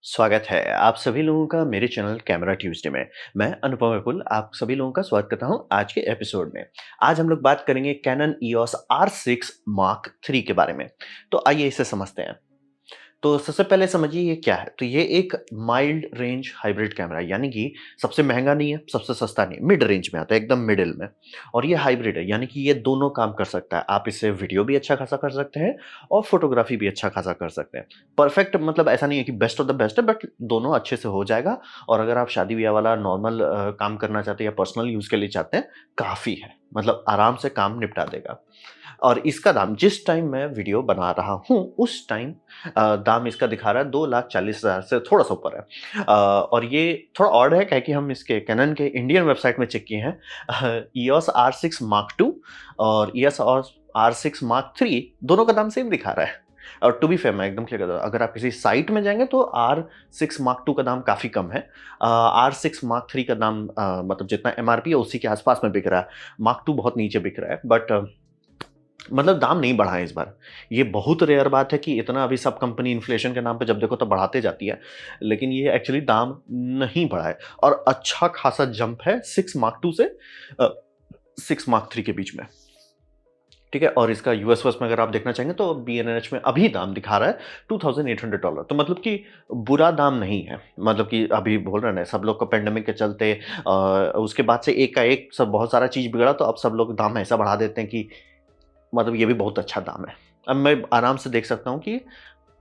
स्वागत है आप सभी लोगों का मेरे चैनल कैमरा ट्यूज़डे में। मैं अनुपम विपुल आप सभी लोगों का स्वागत करता हूं आज के एपिसोड में। आज हम लोग बात करेंगे Canon EOS R6 mark III के बारे में। तो आइए इसे समझते हैं। तो सबसे पहले समझिए ये क्या है? तो ये एक माइल्ड रेंज हाइब्रिड कैमरा है, यानी कि सबसे महँगा नहीं है, सबसे सस्ता नहीं है, मिड रेंज में आता है, एकदम मिडल में। और ये हाइब्रिड है, यानी कि ये दोनों काम कर सकता है। आप इससे वीडियो भी अच्छा खासा कर सकते हैं और फ़ोटोग्राफ़ी भी अच्छा खासा कर सकते हैं। परफेक्ट मतलब ऐसा नहीं है कि बेस्ट ऑफ द बेस्ट है, बट दोनों अच्छे से हो जाएगा। और अगर आप शादी-ब्याह वाला नॉर्मल काम करना चाहते हैं या पर्सनल यूज़ के लिए चाहते हैं, काफ़ी है। मतलब आराम से काम निपटा देगा। और इसका दाम जिस टाइम मैं वीडियो बना रहा हूँ, उस टाइम दाम इसका दिखा रहा है 2,40,000 से थोड़ा-सा ऊपर है। और ये थोड़ा ऑड है, काहे कि हम इसके कैनन के इंडियन वेबसाइट में चेक किए हैं। ईओएस R6 मार्क II और ईओएस और R6 मार्क III दोनों का दाम सेम दिखा रहा है। और टू बी फेयर मैं एकदम क्लियर कर दूँ, अगर आप किसी साइट में जाएँगे तो R6 मार्क II का दाम काफ़ी कम है। R6 मार्क III का दाम मतलब जितना एमआरपी है उसी के आस-पास में बिक रहा है। मार्क II बहुत नीचे बिक रहा है, बट मतलब दाम नहीं बढ़ा है इस बार। ये बहुत रेयर बात है कि इतना अभी सब कंपनी इन्फ्लेशन के नाम पे जब देखो तब बढ़ाते जाती है। लेकिन ये एक्चुअली दाम नहीं बढ़ा है और अच्छा खासा जंप है 6 मार्क II से अ, 6 मार्क III के बीच में। ठीक है? और इसका यूएस में अगर आप देखना चाहेंगे तो बीएनएच में अभी दाम दिखा रहा है $2,800। तो मतलब कि बुरा दाम नहीं है। मतलब कि अभी बोल रहे हैं ना सब लोग को पैंडेमिक के चलते उसके बाद से एक का एक सब बहुत सारा चीज़ बिगड़ा, तो अब सब लोग दाम ऐसा बढ़ा देते हैं कि मतलब ये भी बहुत अच्छा दाम है। अब मैं आराम से देख सकता हूँ कि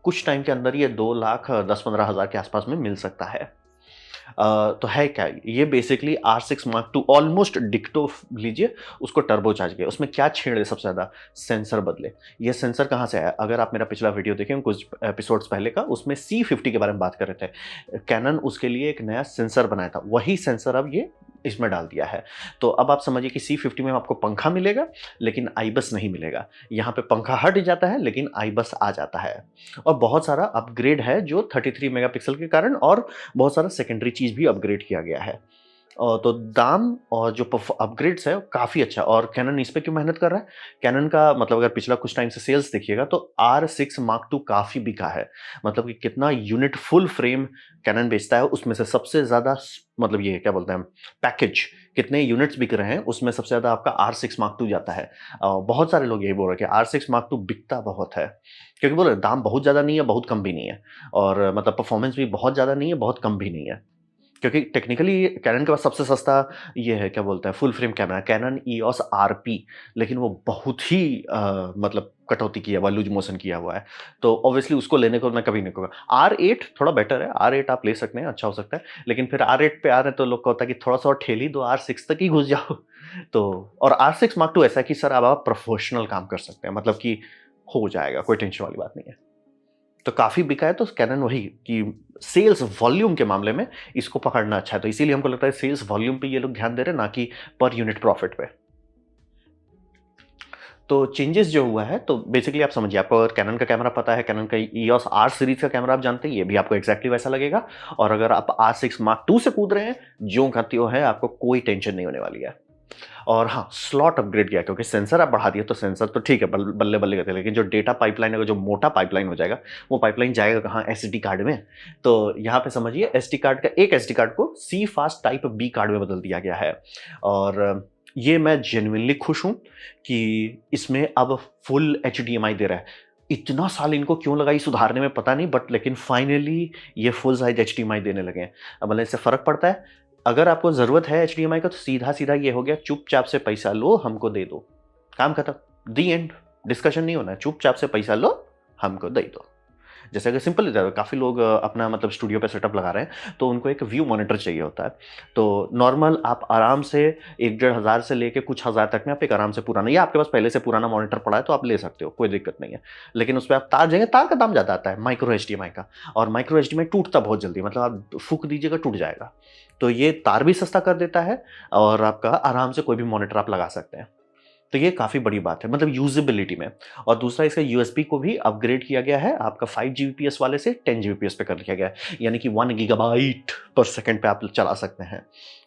कुछ टाइम के अंदर ये 2,10,15,000 के आसपास में मिल सकता है। तो है क्या? ये basically R6 mark II almost डिक्टो लीजिए, उसको टर्बो चार्ज किया। उसमें क्या छेड़े सबसे ज़्यादा? सेंसर बदले। ये सेंसर कहाँ से आया? अगर आप मेरा पिछला वीडियो देखें कुछ एपिसोड्स पहले का, उसमें C50 के बारे में बात कर रहे थे। कैनन उसके लिए एक नया सेंसर बनाया था, वही सेंसर अब ये इसमें डाल दिया है। तो अब आप समझिए कि C50 में आपको पंखा मिलेगा, लेकिन आईबीएस नहीं मिलेगा। यहाँ पे पंखा हट जाता है, लेकिन आईबीएस आ जाता है। और बहुत सारा अपग्रेड है जो 33 मेगापिक्सल के कारण, और बहुत सारा सेकेंडरी चीज़ भी अपग्रेड किया गया है। तो दाम और जो अपग्रेड्स है काफ़ी अच्छा। और कैनन इस पे क्यों मेहनत कर रहा है? कैनन का मतलब अगर पिछला कुछ टाइम से सेल्स देखिएगा तो R6 मार्क II काफ़ी बिका है। मतलब कि कितना यूनिट फुल फ्रेम कैनन बेचता है, उसमें से सबसे ज़्यादा मतलब ये क्या बोलते हैं पैकेज, कितने यूनिट्स बिक रहे हैं उसमें सबसे ज़्यादा आपका R6 मार्क II जाता है। बहुत सारे लोग यही बोल रहे हैं कि R6 मार्क II बिकता बहुत है। क्योंकि बोल रहे हैं दाम बहुत ज़्यादा नहीं है, बहुत कम भी नहीं है। और मतलब परफॉर्मेंस भी बहुत ज़्यादा नहीं है, बहुत कम भी नहीं है। क्योंकि टेक्निकली कैनन के पास सबसे सस्ता ये है क्या बोलते हैं full frame camera Canon EOS RP, लेकिन वो बहुत ही मतलब कटौती किया हुआ, लूज मोशन किया हुआ है। तो ऑब्वियसली उसको लेने को मैं कभी नहीं कहूँगा। R8 थोड़ा बेटर है, R8 आप ले सकते हैं, अच्छा हो सकता है। लेकिन फिर R8 पे आ रहे हैं तो लोग का होता है कि थोड़ा-सा और ठेल ही दो, R6 तक ही घुस जाओ। तो और R6 मार्क II ऐसा है कि सर अब आप प्रोफेशनल काम कर सकते हैं, मतलब कि हो जाएगा, कोई टेंशन वाली बात नहीं है। तो काफ़ी बिका है, तो कैनन वही कि सेल्स वॉल्यूम के मामले में इसको पकड़ना अच्छा है। तो इसीलिए हमको लगता है सेल्स वॉल्यूम पे ये लोग ध्यान दे रहे हैं, ना कि पर यूनिट प्रॉफिट पे। तो चेंजेस जो हुआ है, तो बेसिकली आप समझिए, आपको अगर कैनन का कैमरा पता है, कैनन का ईओएस आर सीरीज का कैमरा आप जानते हैं, ये भी आपको एक्ज़ैक्टली वैसा लगेगा। और अगर आप R6 मार्क II से कूद रहे हैं, ज्यों का त्यों है, आपको कोई टेंशन नहीं होने वाली है। और हाँ, स्लॉट अपग्रेड किया क्योंकि सेंसर आप बढ़ा दिए तो सेंसर तो ठीक है, बल्ले-बल्ले करते हैं, लेकिन जो डेटा पाइपलाइन है, जो मोटा पाइपलाइन हो जाएगा, वो पाइपलाइन जाएगा कहाँ? एसडी कार्ड में। तो यहाँ पे समझिए एसडी कार्ड का एक एसडी कार्ड को सी फास्ट टाइप बी कार्ड में बदल दिया गया है। और ये मैं जेनुइनली खुश हूँ कि इसमें अब फुल एचडीएमआई दे रहा है। इतना साल इनको क्यों लगा ये सुधारने में पता नहीं, बट लेकिन फाइनली ये फुल साइज एचडीएमआई देने लगे हैं। अब मतलब इससे फ़र्क पड़ता है। अगर आपको ज़रूरत है एचडीएमआई का तो सीधा-सीधा ये हो गया, चुपचाप से पैसा लो, हमको दे दो। काम खत्म, द एंड। डिस्कशन नहीं होना है, चुपचाप से पैसा लो, हमको दे दो। जैसे अगर सिंपल काफ़ी लोग अपना मतलब स्टूडियो पे सेटअप लगा रहे हैं, तो उनको एक व्यू मॉनिटर चाहिए होता है। तो नॉर्मल आप आराम से 1 डेढ़ हज़ार से लेके कुछ हज़ार तक में आप एक आराम से पुराना, या आपके पास पहले से पुराना मॉनिटर पड़ा है तो आप ले सकते हो, कोई दिक्कत नहीं है। लेकिन उसपे आप तार जाएँगे, तार का दाम ज़्यादा आता है माइक्रो एचडीएमआई का। और माइक्रो एचडीएमआई टूटता बहुत जल्दी, मतलब आप फूँक दीजिएगा टूट जाएगा। तो ये तार भी सस्ता कर देता है और आपका आराम से कोई भी मॉनिटर आप लगा सकते हैं। तो ये काफ़ी बड़ी बात है मतलब यूज़ेबिलिटी में। और दूसरा इसका यूएसबी को भी अपग्रेड किया गया है, आपका 5 जीबीपीएस वाले से 10 जीबीपीएस पे कर दिया गया है, यानी कि 1 गीगाबाइट पर सेकंड पे आप चला सकते हैं।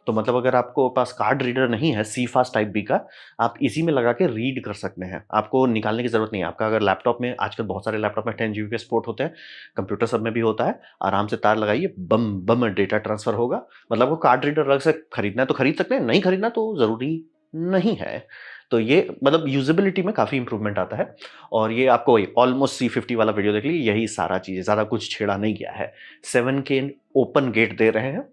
तो मतलब अगर आपको पास कार्ड रीडर नहीं है सी फास्ट टाइप बी का, आप इसी में लगा के रीड कर सकते हैं, आपको निकालने की ज़रूरत नहीं है। आपका अगर लैपटॉप में, आजकल बहुत सारे लैपटॉप में 10 जीबीपीएस पोर्ट होते हैं, कंप्यूटर सब में भी होता है, आराम से तार लगाइए, बम बम डेटा ट्रांसफ़र होगा। मतलब आपको कार्ड रीडर अलग से खरीदना है तो खरीद सकते हैं, नहीं खरीदना तो ज़रूरी नहीं है। तो ये मतलब यूज़ेबिलिटी में काफ़ी इंप्रूवमेंट आता है। और ये आपको वही ऑलमोस्ट C50 वाला वीडियो देख लीजिए, यही सारा चीज़ है, ज़्यादा कुछ छेड़ा नहीं गया है। 7K ओपन गेट दे रहे हैं।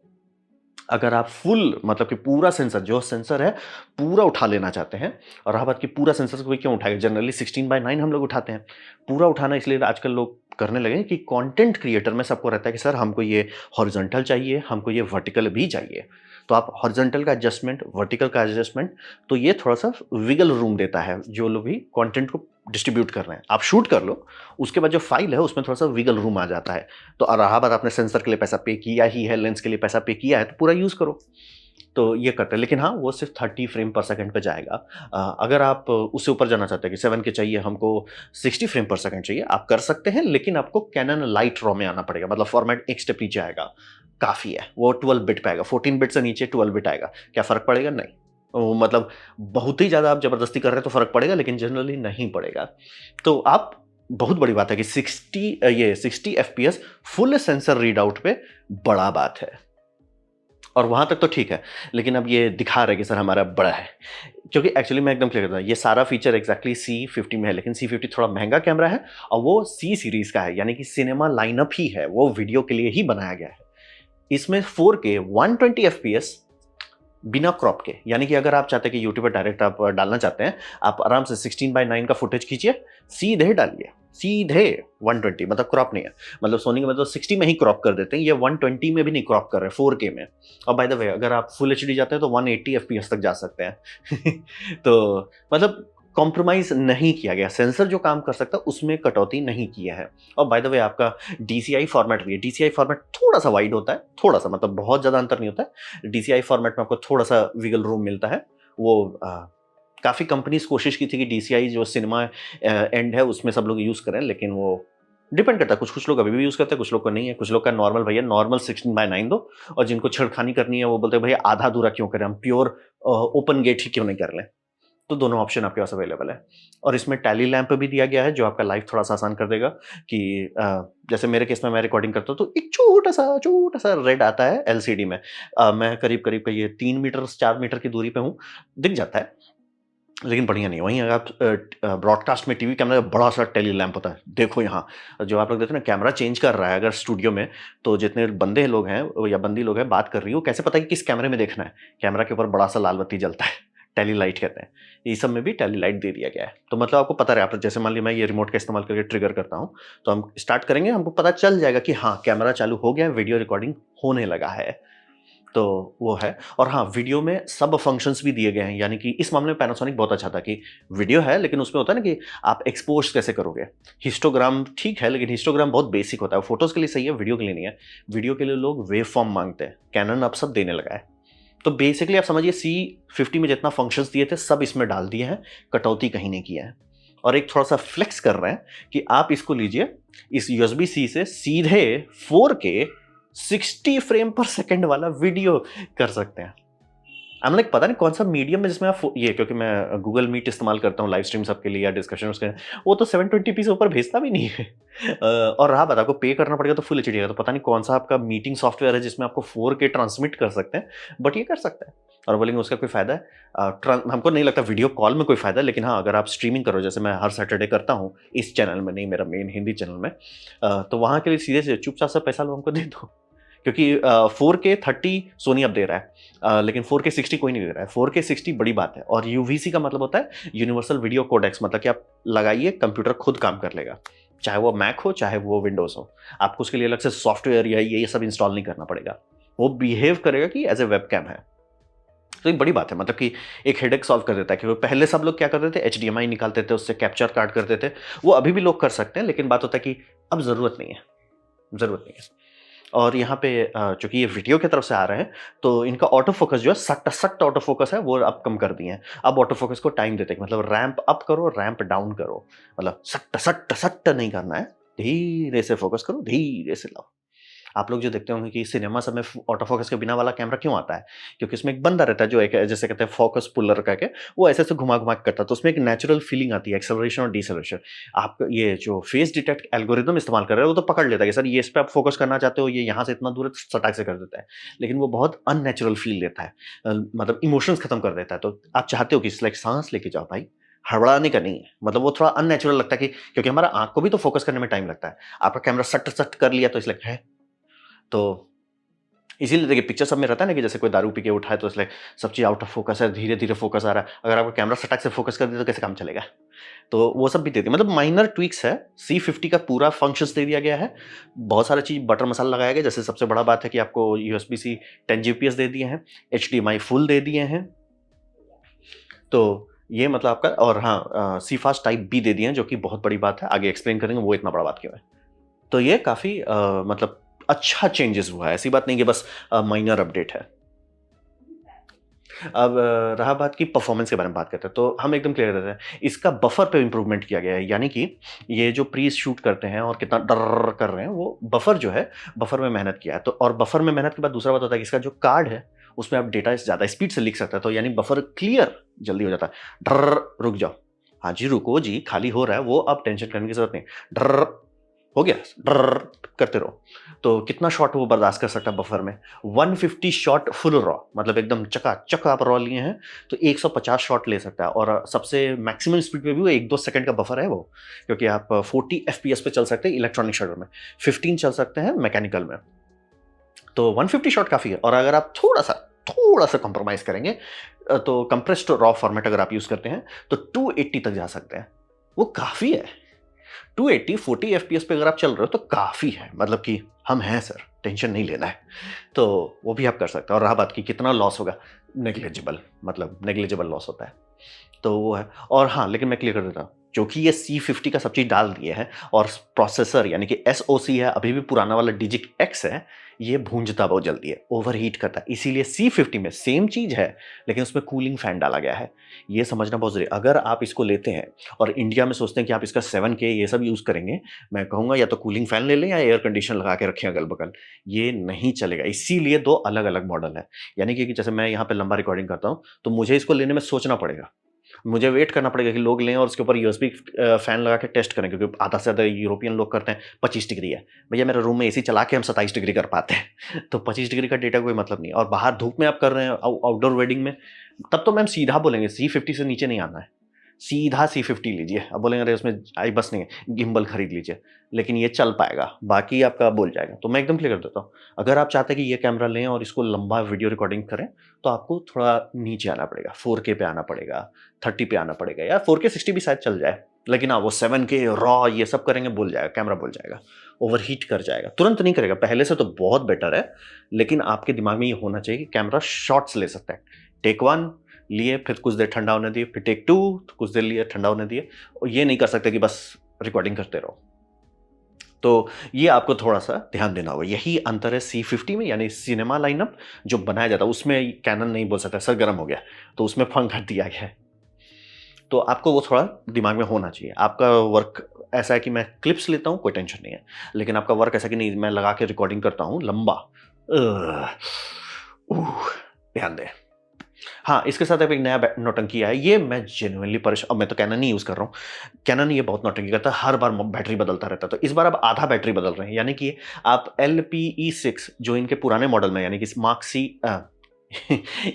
अगर आप फुल मतलब कि पूरा सेंसर, जो सेंसर है पूरा उठा लेना चाहते हैं, और रहा बात कि पूरा सेंसर कोई क्यों उठाएगा, जनरली 16:9 हम लोग उठाते हैं। पूरा उठाना इसलिए आजकल लोग करने लगे हैं कि कंटेंट क्रिएटर में सबको रहता है कि सर हमको ये हॉरिजॉन्टल चाहिए, हमको ये वर्टिकल भी चाहिए। तो आप हॉरिजॉन्टल का एडजस्टमेंट, वर्टिकल का एडजस्टमेंट, तो ये थोड़ा-सा विगल रूम देता है, जो लोग भी कंटेंट को डिस्ट्रीब्यूट कर रहे हैं। आप शूट कर लो, उसके बाद जो फाइल है उसमें थोड़ा-सा विगल रूम आ जाता है। तो रहा बात, आपने सेंसर के लिए पैसा पे किया ही है, लेंस के लिए पैसा पे किया है, तो पूरा यूज़ करो। तो ये करते हैं, लेकिन हाँ, वो सिर्फ़ 30 फ्रेम पर सेकंड पे जाएगा। अगर आप उससे ऊपर जाना चाहते हैं कि 7K चाहिए हमको, 60 फ्रेम पर सेकंड चाहिए, आप कर सकते हैं, लेकिन आपको कैनन लाइट रॉ में आना पड़ेगा, मतलब फॉर्मेट एक स्टेप नीचे आएगा, काफ़ी है। वो 12 बिट पे आएगा, 14 बिट से नीचे 12 बिट आएगा। क्या फ़र्क पड़ेगा? नहीं। मतलब बहुत ही ज़्यादा आप ज़बरदस्ती कर रहे हैं तो फ़र्क पड़ेगा, लेकिन जनरली नहीं पड़ेगा। तो आप, बहुत बड़ी बात है कि 60 FPS full sensor read out पे बड़ा बात है। और वहाँ तक तो ठीक है, लेकिन अब ये दिखा रहा है कि सर हमारा बड़ा है। क्योंकि एक्चुअली मैं एकदम क्लियर करता हूँ, ये सारा फीचर एग्ज़ैक्टली C50 में है, लेकिन C50 थोड़ा महँगा कैमरा है और वो C सीरीज़ का है, यानी कि सिनेमा लाइनअप ही है, वो वीडियो के लिए ही बनाया गया है। इसमें 4K 120 एफपीएस बिना क्रॉप के, यानी कि अगर आप चाहते हैं कि यूट्यूब पर डायरेक्ट आप डालना चाहते हैं, आप आराम से 16:9 का फुटेज खींचिए, सीधे डालिए, सीधे 120, मतलब क्रॉप नहीं है। मतलब सोनी के मतलब 60 में ही क्रॉप कर देते हैं, ये 120 में भी नहीं क्रॉप कर रहे, 4K में। और बाय द वे, अगर आप फुल एचडी जाते हैं तो 180 एफपीएस तक जा सकते हैं। तो मतलब कॉम्प्रोमाइज़ नहीं किया गया, सेंसर जो काम कर सकता है उसमें कटौती नहीं किया है। और बाय द वे, आपका DCI फॉर्मेट भी है। DCI फॉर्मेट थोड़ा-सा वाइड होता है, थोड़ा-सा, मतलब बहुत ज़्यादा अंतर नहीं होता है। DCI फॉर्मेट में आपको थोड़ा-सा विगल रूम मिलता है। वो काफ़ी कंपनीज़ कोशिश की थी कि DCI जो सिनेमा एंड है उसमें सब लोग यूज़ करें, लेकिन वो डिपेंड करता है, कुछ-कुछ लोग अभी भी यूज़ करते हैं, कुछ लोग को नहीं है। कुछ लोग का नॉर्मल, भैया नॉर्मल 16:9 दो, और जिनको छेड़खानी करनी है वो बोलते हैं भैया आधा-अधूरा क्यों करें, हम प्योर ओपन गेट ही क्यों नहीं कर लें। तो दोनों ऑप्शन आपके पास अवेलेबल है। और इसमें टैली लैंप भी दिया गया है, जो आपका लाइफ थोड़ा-सा आसान कर देगा कि जैसे मेरे केस में मैं रिकॉर्डिंग करता हूँ तो एक छोटा-सा रेड आता है एलसीडी में। मैं करीब-करीब का ये 3 मीटर 4 मीटर की दूरी पे हूँ, दिख जाता है, लेकिन बढ़िया नहीं है। वहीं अगर आप ब्रॉडकास्ट में टीवी कैमरा का बड़ा-सा टेली लैंप होता है, देखो यहाँ, जो आप लोग देखते हैं ना कैमरा चेंज कर रहा है अगर स्टूडियो में, तो जितने बंदे लोग हैं या बंदी लोग हैं बात कर रही हो, कैसे पता है कि किस कैमरे में देखना है? कैमरा के ऊपर बड़ा-सा लाल बत्ती जलता है, टेली लाइट कहते हैं। ये सब में भी टेली लाइट दे दिया गया है। तो मतलब आपको पता रहे, आप जैसे मान लीजिए मैं ये रिमोट का इस्तेमाल करके ट्रिगर करता हूँ, तो हम स्टार्ट करेंगे, हमको पता चल जाएगा कि हाँ, कैमरा चालू हो गया है, वीडियो रिकॉर्डिंग होने लगा है। तो वो है। और हाँ, वीडियो में सब फंक्शंस भी दिए गए हैं, यानी कि इस मामले में पैनासोनिक बहुत अच्छा था कि वीडियो है, लेकिन उसमें होता है ना कि आप एक्सपोज़ कैसे करोगे। हिस्टोग्राम ठीक है, लेकिन हिस्टोग्राम बहुत बेसिक होता है, फ़ोटोज़ के लिए सही है, वीडियो के लिए नहीं है। वीडियो के लिए लोग वेव फॉर्म माँगते हैं, कैनन अब सब देने लगा है। तो बेसिकली आप समझिए C50 में जितना फंक्शंस दिए थे, सब इसमें डाल दिए हैं, कटौती कहीं नहीं किया है। और एक थोड़ा-सा फ्लेक्स कर रहे हैं कि आप इसको लीजिए, इस यूएसबी-C से सीधे 4K 60 फ्रेम पर सेकंड वाला वीडियो कर सकते हैं। आई एम लाइक, पता नहीं कौन-सा मीडियम है जिसमें आप ये, क्योंकि मैं गूगल मीट इस्तेमाल करता हूँ लाइव स्ट्रीम सबके लिए या डिस्कशन उसके, वो तो 720p से ऊपर भेजता भी नहीं है। और रहा बात, आपको पे करना पड़ेगा तो फुल एचडी का, तो पता नहीं कौन-सा आपका मीटिंग सॉफ्टवेयर है जिसमें आपको 4K ट्रांसमिट कर सकते हैं, बट ये कर सकता है। और बोलेंगे उसका कोई फ़ायदा है? हमको नहीं लगता वीडियो कॉल में कोई फ़ायदा है, लेकिन हाँ, अगर आप स्ट्रीमिंग करो, जैसे मैं हर सैटरडे करता हूँ, इस चैनल में नहीं, मेरा मेन हिंदी चैनल में, तो वहाँ के लिए सीधे से चुपचाप से पैसा लो, हमको दे दो। क्योंकि 4K 30 सोनी अब दे रहा है, लेकिन 4K 60 कोई नहीं दे रहा है। 4K 60 बड़ी बात है। और यूवीसी का मतलब होता है यूनिवर्सल वीडियो कोडेक्स, मतलब कि आप लगाइए, कंप्यूटर खुद काम कर लेगा, चाहे वो मैक हो चाहे वो विंडोज हो। आपको उसके लिए अलग से सॉफ्टवेयर या ये सब इंस्टॉल नहीं करना पड़ेगा, वो बिहेव करेगा कि एज ए वेबकैम है। तो एक बड़ी बात है, मतलब कि एक हेडेक सॉल्व कर देता है। कि पहले सब लोग क्या करते थे, HDMI निकालते थे, उससे कैप्चर कार्ड करते थे, वो अभी भी लोग कर सकते हैं, लेकिन बात होता है कि अब ज़रूरत नहीं है, ज़रूरत नहीं है। और यहाँ पे चूँकि ये वीडियो की तरफ से आ रहे हैं, तो इनका ऑटो फ़ोकस जो है सट्ट-सट्ट ऑटो फ़ोकस है, वो अब कम कर दिए हैं। अब ऑटो फ़ोकस को टाइम देते हैं, मतलब रैंप अप करो, रैंप डाउन करो। मतलब सट्ट-सट्ट-सट्ट नहीं करना है, धीरे से फ़ोकस करो, धीरे से लाओ। आप लोग जो देखते होंगे कि सिनेमा सब में ऑटो फोकस के बिना वाला कैमरा क्यों आता है? क्योंकि उसमें एक बंदा रहता है जो एक जैसे कहते हैं फोकस पुलर करके, वो ऐसे-ऐसे घुमा-घुमा के करता है, तो उसमें एक नेचुरल फीलिंग आती है, एक्सेलरेशन और डिसेलरेशन। आप ये जो फेस डिटेक्ट एल्गोरिदम इस्तेमाल कर रहे हो, वो तो पकड़ लेता है कि सर ये इस पे आप फोकस करना चाहते हो, ये यहाँ से इतना दूर है, तो सटाक से कर देता है। लेकिन वो बहुत अननेचुरल फील देता है। मतलब इमोशंस खत्म कर देता है। तो आप चाहते हो कि लाइक साँस लेके जाओ भाई, हड़बड़ाने का नहीं है। मतलब वो थोड़ा अननेचुरल लगता है कि क्योंकि हमारा आँख को भी तो फोकस करने में टाइम लगता है। आपका कैमरा सट-सट कर लिया तो इसलिए है। तो इसीलिए देखिए पिक्चर सब में रहता है ना कि जैसे कोई दारू पी के उठा है तो इसलिए सब चीज़ आउट ऑफ फोकस है, धीरे-धीरे फोकस आ रहा है। अगर आपका कैमरा सटाक से फोकस कर दिया तो कैसे काम चलेगा? तो वो सब भी दे दिया मतलब माइनर ट्वीक्स है। C50 का पूरा फंक्शंस दे दिया गया है। बहुत सारा चीज़ बटर मसाला लगाया गया है। जैसे सबसे बड़ा बात है कि आपको यूएसबी-सी 10 जीपीएस दे दिए हैं, एचडीएमआई फुल दे दिए हैं। तो ये मतलब आपका और हाँ सी-फास्ट टाइप बी दे दिए हैं जो कि बहुत बड़ी बात है। आगे एक्सप्लेन करेंगे वो इतना बड़ा बात क्यों है। तो ये काफ़ी मतलब अच्छा चेंजेस हुआ है। ऐसी बात नहीं कि बस माइनर अपडेट है। अब रहा बात की परफॉर्मेंस के बारे में बात करते हैं, तो हम एकदम क्लियर रहते हैं। इसका बफर पे इम्प्रूवमेंट किया गया है, यानी कि ये जो प्री शूट करते हैं और कितना डर्र कर रहे हैं, वो बफर जो है, बफर में मेहनत किया है। तो और बफर में मेहनत के बाद दूसरा बात होता है कि इसका जो कार्ड है, उसमें आप डेटा ज़्यादा स्पीड से लिख सकते हैं, तो यानी बफर क्लियर जल्दी हो जाता है। डर्र रुक जाओ। हाँ जी, रुको जी, खाली हो रहा है, वो अब टेंशन करने की ज़रूरत नहीं। डर्र हो गया, डर्र करते रहो। तो कितना शॉट वो बर्दाश्त कर सकता है बफर में? 150 शॉट फुल रॉ मतलब एकदम चकाचक आप रॉ लिए हैं, तो 150 शॉट ले सकता है और सबसे मैक्सिमम स्पीड पे भी वो 1-2 सेकंड का बफर है वो। क्योंकि आप 40 एफपीएस पे चल सकते हैं इलेक्ट्रॉनिक शटर में, 15 चल सकते हैं मैकेनिकल में। तो 150 शॉट काफ़ी है और अगर आप थोड़ा-सा कॉम्प्रोमाइज़ करेंगे तो कंप्रेस्ड रॉ फॉर्मेट अगर आप यूज़ करते हैं, तो 280 तक जा सकते हैं। वो काफ़ी है। 280 40 एफपीएस पे अगर आप चल रहे हो तो काफ़ी है मतलब कि हम हैं सर, टेंशन नहीं लेना है। तो वो भी आप कर सकते हैं और रहा बात की कितना लॉस होगा, नेग्लिजिबल मतलब नेग्लिजिबल लॉस होता है। तो वो है और हाँ, लेकिन मैं क्लियर कर देता हूँ, क्योंकि ये C50 का सब चीज़ डाल दिए हैं और प्रोसेसर यानी कि एसओसी है, अभी भी पुराना वाला डिजिट एक्स है, ये भूंजता बहुत जल्दी है, ओवरहीट करता है। इसीलिए C50 में सेम चीज़ है, लेकिन उसमें कूलिंग फैन डाला गया है। ये समझना बहुत ज़रूरी है। अगर आप इसको लेते हैं और इंडिया में सोचते हैं कि आप इसका 7K ये सब यूज़ करेंगे, मैं कहूँगा या तो कूलिंग फैन ले लें या एयर कंडीशनर लगा के रखें अगल-बगल। ये नहीं चलेगा, इसीलिए 2 अलग-अलग मॉडल है। यानी कि जैसे मैं यहाँ पे लंबा रिकॉर्डिंग करता हूँ, तो मुझे इसको लेने में सोचना पड़ेगा। मुझे वेट करना पड़ेगा कि लोग लें और उसके ऊपर यूएसबी फैन लगा के टेस्ट करें क्योंकि आधा से ज़्यादा यूरोपियन लोग करते हैं 25 डिग्री है। भैया मेरे रूम में एसी चला के हम 27 डिग्री कर पाते हैं। तो 25 डिग्री का डेटा कोई मतलब नहीं है और बाहर धूप में आप कर रहे हैं आउटडोर वेडिंग में, तब तो मैम सीधा बोलेंगे C50 से नीचे नहीं आना है। सीधा C50 लीजिए। अब बोलेंगे अरे उसमें आई बस नहीं है, गिम्बल खरीद लीजिए। लेकिन ये चल पाएगा, बाकी आपका बोल जाएगा। तो मैं एकदम क्लियर कर देता हूँ। अगर आप चाहते हैं कि ये कैमरा लें और इसको लंबा वीडियो रिकॉर्डिंग करें, तो आपको थोड़ा नीचे आना पड़ेगा, 4K पे आना पड़ेगा, 30 पे आना पड़ेगा या 4K 60 भी शायद चल जाए। लेकिन हाँ, वो 7K रॉ ये सब करेंगे बोल जाएगा, कैमरा बोल जाएगा, ओवरहीट कर जाएगा। तुरंत नहीं करेगा, पहले से तो बहुत बेटर है, लेकिन आपके दिमाग में ये होना चाहिए कि कैमरा शॉट्स ले सकता है। टेक 1 लिए, फिर कुछ देर ठंडा होने दिए, फिर टेक 2 कुछ देर लिए, ठंडा होने दिए और ये नहीं कर सकते कि बस रिकॉर्डिंग करते रहो। तो ये आपको थोड़ा-सा ध्यान देना होगा। यही अंतर है C50 में यानी सिनेमा लाइनअप जो बनाया जाता है, उसमें कैनन नहीं बोल सकता सर गरम हो गया, तो उसमें पंखा दिया गया है। तो आपको वो थोड़ा दिमाग में होना चाहिए। आपका वर्क ऐसा है कि मैं क्लिप्स लेता हूँ, कोई टेंशन नहीं है। लेकिन आपका वर्क ऐसा है कि नहीं मैं लगा के रिकॉर्डिंग करता हूँ लंबा। उह, ध्यान दें। हाँ, इसके साथ अब एक नया नौटंकी आया है, ये मैं जेनुइनली अब मैं तो कैनन ही यूज़ कर रहा हूँ। कैनन ये बहुत नौटंकी करता है, हर बार बैटरी बदलता रहता है, तो इस बार अब आधा बैटरी बदल रहे हैं, यानी कि आप LPE6 जो इनके पुराने मॉडल में यानी कि मार्क सी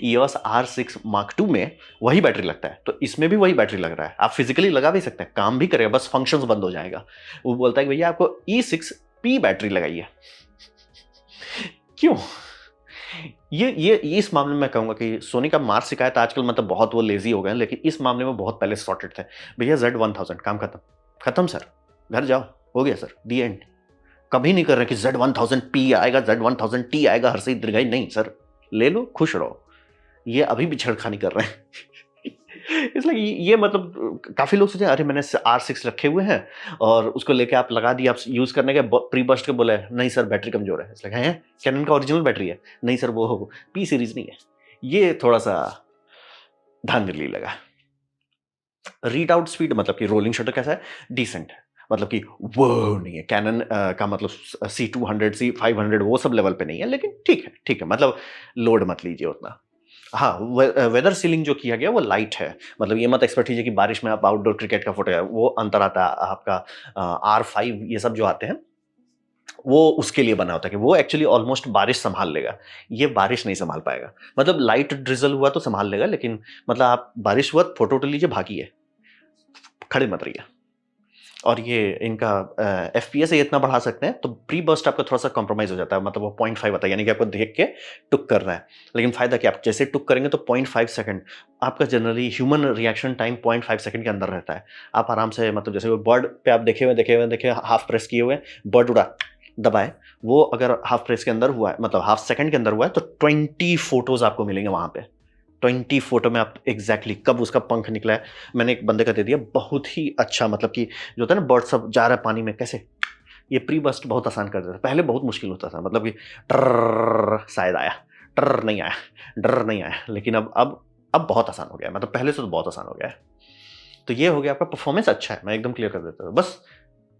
EOS R6 मार्क II में वही बैटरी लगता है, तो इसमें भी वही बैटरी लग रहा है। आप फिज़िकली लगा भी सकते हैं, काम भी करेगा, बस फंक्शंस बंद हो जाएगा। वो बोलता है कि भैया आपको E6P बैटरी लगाइए। क्यों? ये इस मामले में मैं कहूँगा कि सोनी का मार शिकायत आजकल मतलब बहुत वो लेज़ी हो गए हैं, लेकिन इस मामले में बहुत पहले सॉर्टेड थे। भैया Z1000 काम खत्म। खत्म सर, घर जाओ, हो गया सर, दी एंड। कभी नहीं कर रहे कि Z1000P आएगा, Z1000T आएगा, हर्षित दीर्घायु नहीं सर, ले लो, खुश रहो। ये अभी भी छेड़खानी कर रहे हैं। इसलिए ये मतलब काफ़ी लोग सोचे अरे मैंने R6 रखे हुए हैं और उसको लेके आप लगा दिए, आप यूज़ करने के प्री बर्स्ट के बोले नहीं सर बैटरी कमज़ोर है। इसलिए हैं कैनन का ओरिजिनल बैटरी है। नहीं सर वो पी सीरीज़ नहीं है। ये थोड़ा-सा धांधली लगा। रीड आउट स्पीड मतलब कि रोलिंग शटर कैसा है? डिसेंट है। मतलब कि वो नहीं है। कैनन का मतलब C200, C500 वो सब लेवल पे नहीं है, लेकिन ठीक है। मतलब लोड मत लीजिए उतना। हाँ, वेदर सीलिंग जो किया गया वो लाइट है। मतलब ये मत एक्सपेक्ट कीजिए कि बारिश में आप आउटडोर क्रिकेट का फोटो है, वो अंतर आता है आपका R5 ये सब जो आते हैं, वो उसके लिए बना होता है कि वो एक्चुअली ऑलमोस्ट बारिश सँभाल लेगा। ये बारिश नहीं सँभाल पाएगा। मतलब लाइट ड्रिज़ल हुआ तो सँभाल लेगा, लेकिन मतलब आप बारिश हुआ फोटो-वोटो लीजिए, भागिए, खड़े मत रहिए। और ये इनका एफपीएस ये इतना बढ़ा सकते हैं, तो प्री बर्स्ट आपका थोड़ा-सा कॉम्प्रोमाइज़ हो जाता है, मतलब वो 0.5 आता है, यानी कि आपको देख के टुक करना है। लेकिन फ़ायदा क्या है, आप जैसे टुक करेंगे तो 0.5 सेकंड आपका generally human reaction time 0.5 second के अंदर रहता है। आप आराम से मतलब जैसे वो बर्ड पे आप देखे हाफ प्रेस किए हुए, बर्ड उड़ा, दबाए, वो अगर हाफ प्रेस के अंदर हुआ है, मतलब हाफ सेकंड के अंदर हुआ है, तो 20 फ़ोटोज़ आपको मिलेंगे वहाँ पे। 20 फ़ोटो में आप एग्ज़ैक्टली कब उसका पंख निकला है, मैंने एक बंदे का दे दिया, बहुत ही अच्छा, मतलब कि जो होता है ना बर्ड सब जा रहा है पानी में कैसे, ये प्री बर्स्ट बहुत आसान कर देता है। पहले बहुत मुश्किल होता था, मतलब कि ट्रर्रर्र शायद आया, ट्रर्रर नहीं आया, डर्रर नहीं आया, लेकिन अब बहुत आसान हो गया है, मतलब पहले से तो बहुत आसान हो गया है। तो ये हो गया आपका परफ़ॉर्मेंस अच्छा है, मैं एकदम क्लियर कर देता हूँ। बस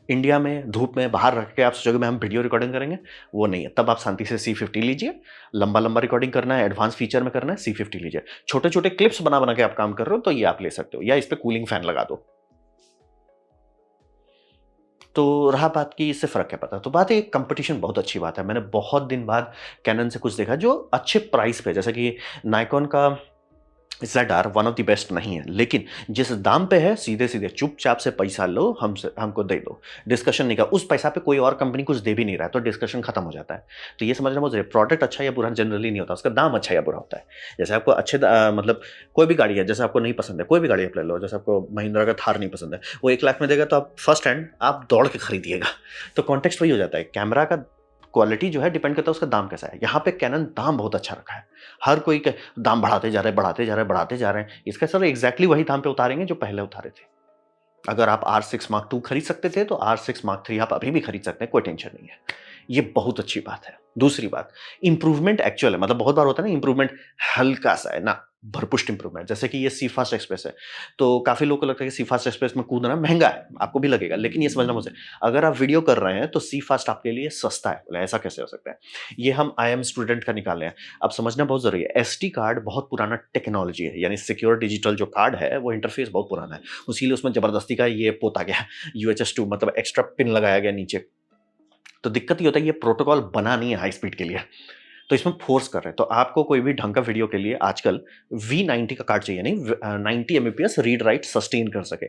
इंडिया में धूप में बाहर रख के आप सोचोगे मैं हम वीडियो रिकॉर्डिंग करेंगे, वो नहीं है। तब आप शांति से C50 लीजिए, लंबा-लंबा रिकॉर्डिंग करना है, एडवांस फीचर में करना है, C50 लीजिए। छोटे-छोटे क्लिप्स बना-बना के आप काम कर रहे हो तो ये आप ले सकते हो, या इस पे कूलिंग फैन लगा दो। तो रहा बात कि इससे फ़र्क क्या पड़ता है? तो बात है कंपटीशन बहुत अच्छी बात है। मैंने बहुत दिन बाद कैनन से कुछ देखा जो अच्छे प्राइस पे, जैसे कि नायकॉन का Z-are one of the best नहीं है, लेकिन जिस दाम पे है सीधे-सीधे चुपचाप से पैसा लो, हमसे हमको दे दो। डिस्कशन नहीं का, उस पैसा पे कोई और कंपनी कुछ दे भी नहीं रहा है, तो डिस्कशन खत्म हो जाता है। तो ये समझना बहुत ज़रूरी है, प्रोडक्ट अच्छा या बुरा जनरली नहीं होता, उसका दाम अच्छा या बुरा होता है। जैसे आपको मतलब कोई भी गाड़ी है, जैसे आपको नहीं पसंद है, कोई भी गाड़ी आप ले लो, जैसे आपको महिंद्रा का थार नहीं पसंद है, वो 1 लाख में देगा तो आप फर्स्ट हैंड आप दौड़ के खरीदिएगा। तो कॉन्टेक्स्ट वही हो जाता है, कैमरा का क्वालिटी जो है डिपेंड करता है उसका दाम कैसा है। यहाँ पे कैनन दाम बहुत अच्छा रखा है। हर कोई के दाम बढ़ाते जा रहे हैं, बढ़ाते जा रहे हैं, बढ़ाते जा रहे हैं। इसका सर एग्ज़ैक्टली वही दाम पे उतारेंगे जो पहले उतारे थे। अगर आप R6 Mark II खरीद सकते थे, तो R6 Mark III आप अभी भी खरीद सकते हैं, कोई टेंशन नहीं है। ये बहुत अच्छी बात है। दूसरी बात, इम्प्रूवमेंट एक्चुअल है, मतलब बहुत बार होता है ना इम्प्रूवमेंट हल्का-सा है, ना भरपुष्ट इम्प्रूवमेंट, जैसे कि ये सी फास्ट एक्सप्रेस है। तो काफ़ी लोगों को लगता है कि सी फास्ट एक्सप्रेस में कूदना महँगा है, आपको भी लगेगा, लेकिन ये समझना मुझे, अगर आप वीडियो कर रहे हैं, तो सी फास्ट आपके लिए सस्ता है। बोले ऐसा कैसे हो सकता है? ये हम आई एम स्टूडेंट का निकाले हैं। अब समझना बहुत ज़रूरी है, एसडी कार्ड बहुत पुराना टेक्नोलॉजी है, यानी सिक्योर डिजिटल जो कार्ड है, वो इंटरफेस बहुत पुराना है। इसीलिए उसमें ज़बरदस्ती का ये पोता गया UHS-2, मतलब एक्स्ट्रा पिन लगाया गया नीचे। तो दिक्कत ये होता है ये प्रोटोकॉल बना नहीं है हाई स्पीड के लिए, तो इसमें फोर्स कर रहे हैं। तो आपको कोई भी ढंग का वीडियो के लिए आजकल V90 का कार्ड चाहिए, नहीं 90 एमबीपीएस रीड राइट सस्टेन कर सके।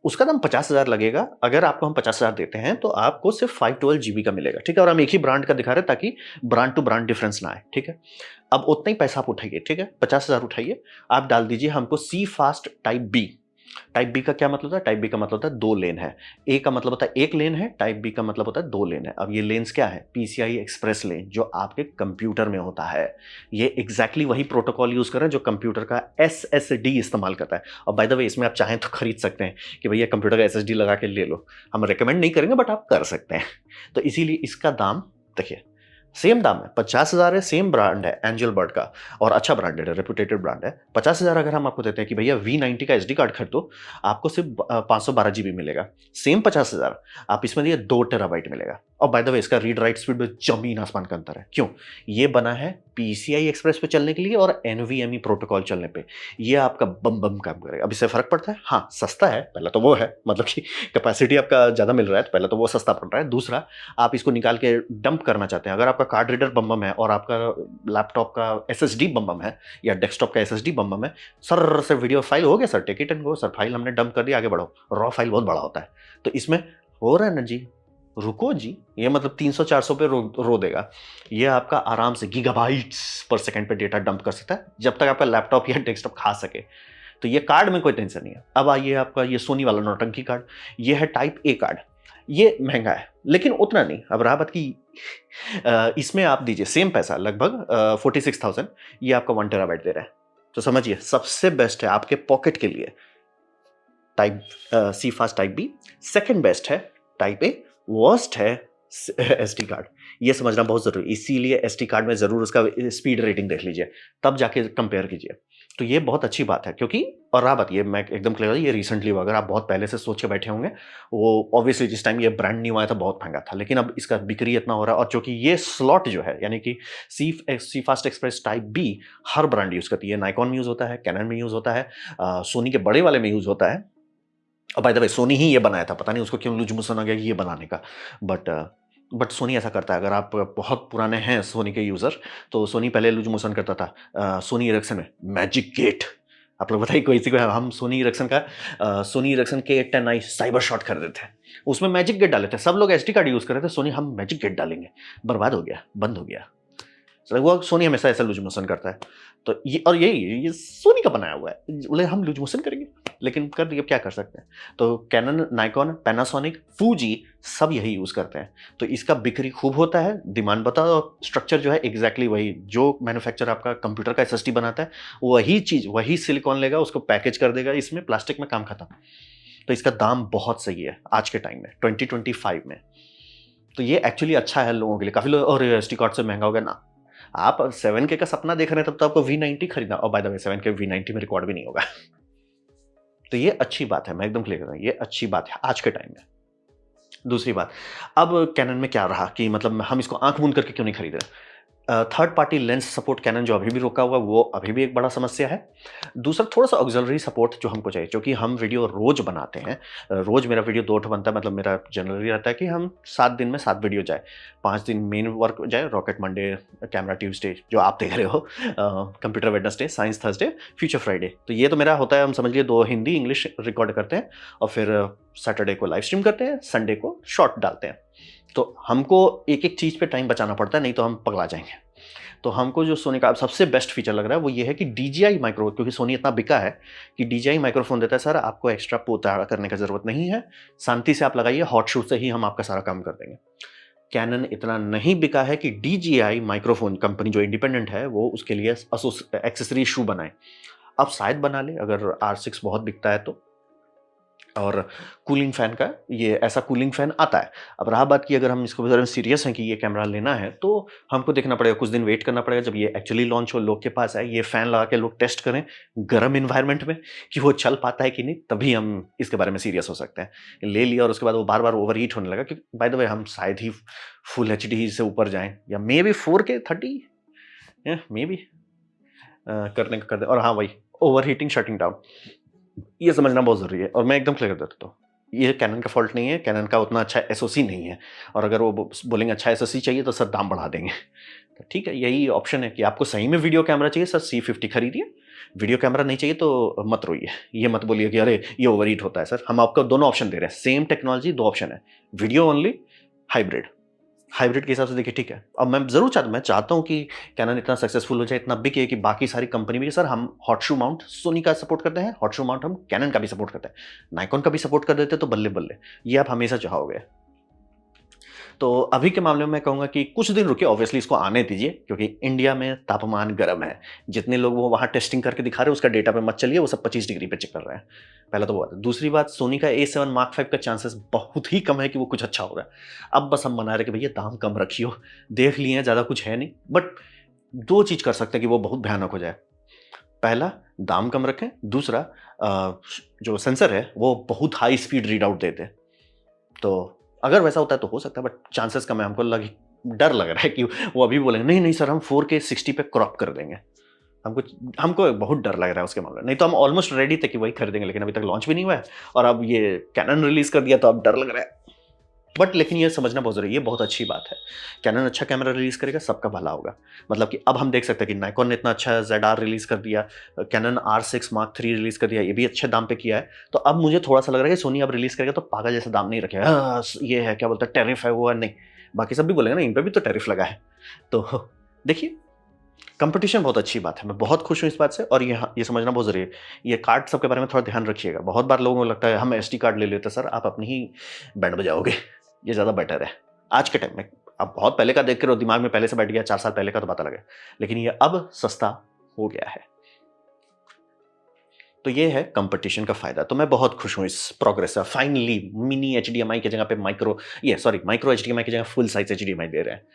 उसका दाम 50,000 लगेगा। अगर आपको हम 50,000 देते हैं तो आपको सिर्फ 512 जीबी का मिलेगा, ठीक है? और हम एक ही ब्रांड का दिखा रहे हैं ताकि ब्रांड टू ब्रांड डिफरेंस ना आए, ठीक है? अब उतना ही पैसा आप उठाइए, ठीक है? 50,000 उठाइए, आप डाल दीजिए हमको C fast type B. Type B का क्या मतलब होता है? टाइप बी का मतलब होता है 2 लेन है। ए का मतलब होता है 1 लेन है, टाइप बी का मतलब होता है 2 लेन है। अब ये लेन्स क्या है? पीसीआई एक्सप्रेस लेन, जो आपके कंप्यूटर में होता है। ये एग्ज़ैक्टली वही प्रोटोकॉल यूज़ कर रहे हैं जो कंप्यूटर का एसएसडी इस्तेमाल करता है। और बाय द वे इसमें आप चाहें तो खरीद सकते हैं कि भैया कंप्यूटर का एसएसडी लगा के ले लो। हम रिकमेंड नहीं करेंगे बट आप कर सकते हैं। तो इसीलिए इसका दाम देखिए, सेम दाम है, 50,000 है, सेम ब्रांड है एंजल बर्ड का, और अच्छा ब्रांडेड है, रेप्यूटेड ब्रांड है। 50,000 अगर हम आपको देते हैं कि भैया V90 का एसडी कार्ड खरीदो, आपको सिर्फ 512 जीबी मिलेगा। सेम 50,000 आप इसमें दिए 2 टेराबाइट मिलेगा। और बाय द वे इसका रीड राइट स्पीड में ज़मीन आसमान का अंतर है। क्यों? ये बना है पीसीआई एक्सप्रेस पे चलने के लिए और एनवीएमई प्रोटोकॉल चलने पे। ये आपका बम बम काम करेगा। अब इससे फ़र्क पड़ता है? हाँ, सस्ता है, पहला तो वो है, मतलब कि कैपेसिटी आपका ज़्यादा मिल रहा है, तो पहले तो वो सस्ता पड़ रहा है। दूसरा, आप इसको निकाल के डंप करना चाहते हैं, अगर आपका कार्ड रीडर बम बम है और आपका लैपटॉप का एसएसडी बम बम है या डेस्कटॉप का एसएसडी बम बम है, सर से वीडियो फाइल हो गया sir, take it and go sir, file हमने डंप कर दिया, आगे बढ़ो। रॉ फाइल बहुत बड़ा होता है, तो इसमें हो रहा है ना जी, रुको जी, ये मतलब 300-400 पे रो देगा। ये आपका आराम से गीगाबाइट्स पर सेकंड पे डेटा डंप कर सकता है, जब तक आपका लैपटॉप या डेस्कटॉप खा सके। तो ये कार्ड में कोई टेंशन नहीं है। अब आइए आपका ये सोनी वाला नौटंकी कार्ड, ये है टाइप ए कार्ड। ये महँगा है, लेकिन उतना नहीं। अब रहा बात कि इसमें आप दीजिए सेम पैसा लगभग 46,000, ये आपका 1 टेराबाइट दे रहा है। तो समझिए सबसे बेस्ट है आपके पॉकेट के लिए type C fast type B, second best है टाइप ए, वर्स्ट है एसडी कार्ड। ये समझना बहुत जरूरी है, इसीलिए एसडी कार्ड में जरूर उसका स्पीड रेटिंग देख लीजिए, तब जाके कंपेयर कीजिए। तो ये बहुत अच्छी बात है, क्योंकि और रहा बात, ये मैं एकदम क्लियर, ये रिसेंटली हुआ, अगर आप बहुत पहले से सोच के बैठे होंगे, वो ऑब्वियसली जिस टाइम ये ब्रांड न्यू आया था बहुत महंगा था, लेकिन अब इसका बिक्री इतना हो रहा है, और चूंकि ये स्लॉट जो है यानी कि सी फास्ट एक्सप्रेस टाइप बी हर ब्रांड यूज करती है, नाइकॉन में यूज होता है, कैनन में यूज होता है, सोनी के बड़े वाले में यूज होता है। और बाय द वे सोनी ही ये बनाया था, पता नहीं उसको क्यों लूज मोशन आ गया ये बनाने का, बट सोनी ऐसा करता है। अगर आप बहुत पुराने हैं सोनी के यूज़र, तो सोनी पहले लूज मोशन करता था सोनी इरेक्सन में मैजिक गेट। आप लोग बताइए, कोई सी को हम सोनी इरेक्सन का सोनी इरेक्सन के 810i साइबर शॉट खरीदे थे, उसमें मैजिक गेट डाले थे, सब लोग एसडी कार्ड यूज़ कर रहे थे, सोनी हम मैजिक गेट डालेंगे, बर्बाद हो गया, बंद हो गया। वो सोनी हमेशा ऐसा लूज मोशन करता है। तो ये और यही ये सोनी का बनाया हुआ है, बोले हम लूज मोशन करेंगे, लेकिन कर दिए, अब क्या कर सकते हैं। तो कैनन, नाइकॉन, पैनासोनिक, फूजी सब यही यूज करते हैं। तो इसका बिक्री खूब होता है, डिमांड बताओ, स्ट्रक्चर जो है एग्जैक्टली वही जो मैन्युफैक्चर आपका कंप्यूटर का एसएसडी बनाता है, वही चीज, वही सिलिकॉन लेगा, उसको पैकेज कर देगा इसमें, प्लास्टिक में, काम खत्म। तो इसका दाम बहुत सही है आज के टाइम में 2025 में। तो ये एक्चुअली अच्छा है लोगों के लिए। काफी लोग और एसडी कार्ड से महंगा हो गया ना, आप 7K का सपना देख रहे हैं, तब तो आपको V90 खरीदना, और by the way 7K V90 में रिकॉर्ड भी नहीं होगा। तो ये अच्छी बात है, मैं एकदम क्लियर कर रहा हूं, ये अच्छी बात है आज के टाइम में। दूसरी बात, अब कैनन में क्या रहा कि मतलब हम इसको आंख मूंद करके क्यों नहीं खरीद रहे। Third party lens support Canon जो अभी भी रोका हुआ है, वो अभी भी एक बड़ा समस्या है। दूसरा, थोड़ा सा ऑक्सिलरी सपोर्ट जो हमको चाहिए, क्योंकि हम वीडियो रोज बनाते हैं, रोज मेरा वीडियो 2 बनता है, मतलब मेरा जनरली रहता है कि हम 7 दिन में 7 वीडियो जाए, 5 दिन मेन वर्क जाए, रॉकेट मंडे, कैमरा ट्यूसडे जो आप देख रहे हो, computer Wednesday, science Thursday, future Friday. तो ये तो मेरा होता है, हम समझ लिए 2 हिंदी इंग्लिश रिकॉर्ड करते हैं, और फिर सैटरडे को लाइव स्ट्रीम करते हैं, संडे को शॉर्ट डालते हैं। तो हमको एक एक चीज़ पे टाइम बचाना पड़ता है, नहीं तो हम पगला जाएंगे। तो हमको जो सोनी का सबसे बेस्ट फीचर लग रहा है वो ये है कि DJI माइक्रो, क्योंकि सोनी इतना बिका है कि DJI माइक्रोफोन देता है, सर आपको एक्स्ट्रा पोता करने की जरूरत नहीं है, शांति से आप लगाइए, हॉट शूट से ही हम आपका सारा काम कर देंगे। कैनन इतना नहीं बिका है कि DJI माइक्रोफोन कंपनी जो इंडिपेंडेंट है वो उसके लिए एक्सेसरी शू बनाए। अब शायद बना ले अगर R6 बहुत बिकता है तो। और कूलिंग फैन का, ये ऐसा कूलिंग फैन आता है। अब रहा बात कि अगर हम इसको बारे में सीरियस हैं कि ये कैमरा लेना है, तो हमको देखना पड़ेगा, कुछ दिन वेट करना पड़ेगा, जब ये एक्चुअली लॉन्च हो, लोग के पास आए, ये फैन लगा के लोग टेस्ट करें गर्म इन्वायरमेंट में कि वो चल पाता है कि नहीं, तभी हम इसके बारे में सीरियस हो सकते हैं। ले लिया और उसके बाद वो बार बार ओवर हीट होने लगा, क्योंकि बाय द वे हम शायद ही फुल HD से ऊपर जाएं, या may be 4K 30 may be करने का कर दे। और हाँ, वही ओवर हीटिंग, शटिंग डाउन, ये समझना बहुत ज़रूरी है। और मैं एकदम क्लियर कर देता हूँ, ये कैनन का फॉल्ट नहीं है, कैनन का उतना अच्छा एसओसी नहीं है, और अगर वो बोलेंगे अच्छा एसओसी चाहिए तो सर दाम बढ़ा देंगे। तो ठीक है, यही ऑप्शन है कि आपको सही में वीडियो कैमरा चाहिए, सर C50 खरीदिए। वीडियो कैमरा नहीं चाहिए तो मत रोइए, ये मत बोलिए कि अरे ये ओवरहीट होता है। सर हम आपको दोनों ऑप्शन दे रहे हैं, सेम टेक्नोलॉजी, 2 ऑप्शन है, वीडियो ओनली, हाइब्रिड। हाइब्रिड के हिसाब से देखिए, ठीक है। अब मैं चाहता हूँ कि कैनन इतना सक्सेसफुल हो जाए, इतना बिके कि बाकी सारी कंपनी भी, सर हम हॉट शू माउंट सोनी का सपोर्ट करते हैं, हॉट शू माउंट हम कैनन का भी सपोर्ट करते हैं, नाइकॉन का भी सपोर्ट कर देते, तो बल्ले बल्ले, ये आप हमेशा चाहोगे। तो अभी के मामले में मैं कहूँगा कि कुछ दिन रुकिए, ऑब्वियसली इसको आने दीजिए, क्योंकि इंडिया में तापमान गर्म है। जितने लोग वो वहाँ टेस्टिंग करके दिखा रहे हैं उसका डेटा पे मत चलिए, वो सब 25 डिग्री पे चेक कर रहे हैं। पहला तो वो बात है। दूसरी बात, सोनी का A7 Mark 5 का चांसेस बहुत ही कम है कि वो कुछ अच्छा होगा। अब बस हम मना रहे कि भैया दाम कम रखियो, देख लिए हैं, ज़्यादा कुछ है नहीं, बट 2 चीज़ कर सकते हैं कि वो बहुत भयानक हो जाए। पहला, दाम कम रखें, दूसरा जो सेंसर है वो बहुत हाई स्पीड रीड आउट देते हैं। तो अगर वैसा होता है तो हो सकता है, बट चांसेस कम है। हमको डर लग रहा है कि वो अभी बोलेंगे नहीं नहीं सर हम 4K 60 पे क्रॉप कर देंगे। हमको हमको बहुत डर लग रहा है उसके मामले में। नहीं तो हम ऑलमोस्ट रेडी थे कि वही खरीदेंगे, लेकिन अभी तक लॉन्च भी नहीं हुआ है, और अब ये कैनन रिलीज कर दिया तो अब डर लग रहा है। बट लेकिन ये समझना बहुत जरूरी है, ये बहुत अच्छी बात है। कैनन अच्छा कैमरा रिलीज करेगा, सबका भला होगा। मतलब कि अब हम देख सकते हैं कि नाइकॉन ने इतना अच्छा ZR रिलीज कर दिया, कैनन R6 Mark 3 रिलीज कर दिया, ये भी अच्छे दाम पे किया है। तो अब मुझे थोड़ा सा लग रहा है कि सोनी अब रिलीज करेगा तो पागल जैसा दाम नहीं रखेगा, ये है क्या बोलते हैं टैरिफ है वो है, नहीं। बाकी सब भी बोलेंगे ना इन पे भी तो टैरिफ लगा है। तो देखिए, कंपटीशन बहुत अच्छी बात है, मैं बहुत खुश हूँ इस बात से। और ये समझना बहुत जरूरी है, ये कार्ड सबके बारे में थोड़ा ध्यान रखिएगा। बहुत बार लोगों को लगता है हम SD कार्ड ले लेते, सर आप अपनी ही बैंड बजाओगे, ये ज़्यादा बेटर है आज के टाइम में। अब बहुत पहले का देख कर दिमाग में पहले से बैठ गया, 4 साल पहले का तो पता लगा, लेकिन ये अब सस्ता हो गया है। तो ये है कंपटीशन का फ़ायदा। तो मैं बहुत खुश हूँ इस प्रोग्रेस से। फाइनली मिनी एचडीएमआई की जगह पे माइक्रो एचडीएमआई की जगह फुल साइज़ एचडीएमआई दे रहे हैं।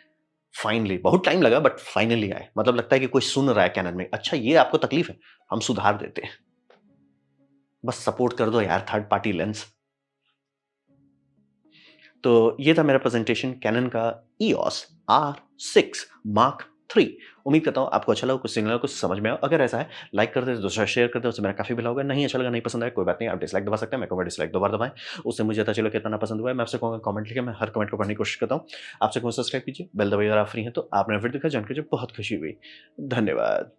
फाइनली बहुत टाइम लगा बट फाइनली आए। मतलब लगता है कि कोई सुन रहा है कैनन में। अच्छा ये आपको तकलीफ है, हम सुधार देते हैं। बस सपोर्ट कर दो यार थर्ड पार्टी लेंस। तो ये था मेरा प्रेजेंटेशन कैनन का ईओस R6 मार्क 3। उम्मीद करता हूँ आपको अच्छा लगा, कुछ सिग्नल कुछ समझ में आया। अगर ऐसा है लाइक कर दे, दूसरा शेयर कर दे, उससे मेरा काफ़ी भला होगा। नहीं अच्छा लगा, नहीं पसंद आया, कोई बात नहीं, आप डिसलाइक दबा सकते हैं। मैं कहूँगा डिसलाइक 2 बार दबाएँ, उससे मुझे पता चले कितना पसंद हुआ है। मैं आपसे कहूँगा कमेंट लिखें, मैं हर कमेंट को पढ़ने की कोशिश करता हूँ। आपसे कहूँगा सब्सक्राइब कीजिए, बेल दबाइए अगर आप फ्री हैं तो। आपने वीडियो देखा जान के मुझे बहुत खुशी हुई। धन्यवाद।